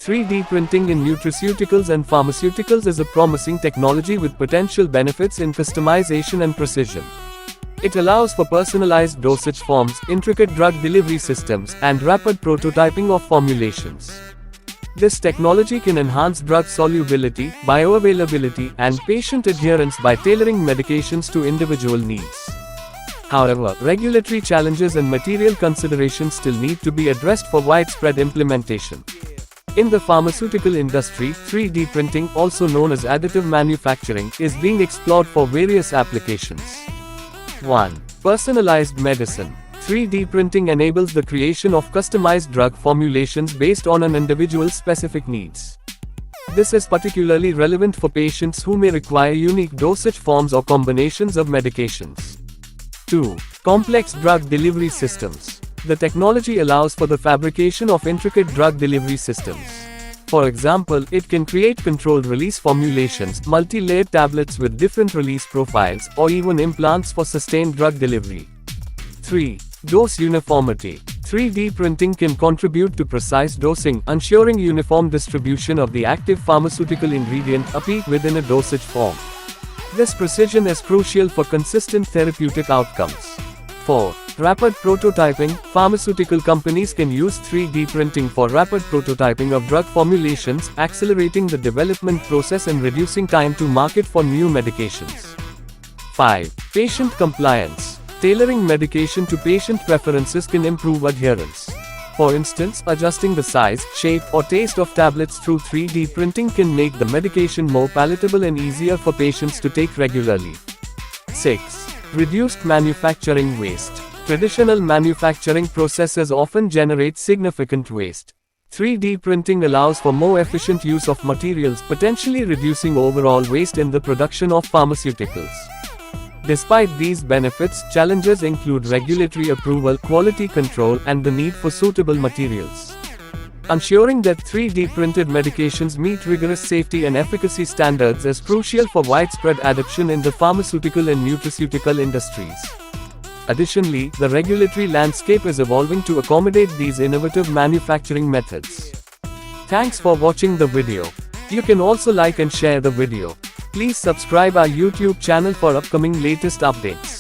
3D printing in nutraceuticals and pharmaceuticals is a promising technology with potential benefits in customization and precision. It allows for personalized dosage forms, intricate drug delivery systems, and rapid prototyping of formulations. This technology can enhance drug solubility, bioavailability, and patient adherence by tailoring medications to individual needs. However, regulatory challenges and material considerations still need to be addressed for widespread implementation. In the pharmaceutical industry, 3D printing, also known as additive manufacturing, is being explored for various applications. 1. Personalized medicine. 3D printing enables the creation of customized drug formulations based on an individual's specific needs. This is particularly relevant for patients who may require unique dosage forms or combinations of medications. 2. Complex drug delivery systems. The technology allows for the fabrication of intricate drug delivery systems. For example, it can create controlled release formulations, multi-layered tablets with different release profiles, or even implants for sustained drug delivery. 3. Dose uniformity. 3D printing can contribute to precise dosing, ensuring uniform distribution of the active pharmaceutical ingredient API within a dosage form. This precision is crucial for consistent therapeutic outcomes. 4. Rapid prototyping. Pharmaceutical companies can use 3D printing for rapid prototyping of drug formulations, accelerating the development process and reducing time to market for new medications. 5. Patient compliance. Tailoring medication to patient preferences can improve adherence. For instance, adjusting the size, shape, or taste of tablets through 3D printing can make the medication more palatable and easier for patients to take regularly. 6. Reduced manufacturing waste. Traditional manufacturing processes often generate significant waste. 3D printing allows for more efficient use of materials, potentially reducing overall waste in the production of pharmaceuticals. Despite these benefits, challenges include regulatory approval, quality control, and the need for suitable materials. Ensuring that 3D printed medications meet rigorous safety and efficacy standards is crucial for widespread adoption in the pharmaceutical and nutraceutical industries. Additionally, the regulatory landscape is evolving to accommodate these innovative manufacturing methods. Thanks for watching the video. You can also like and share the video. Please subscribe our YouTube channel for upcoming latest updates.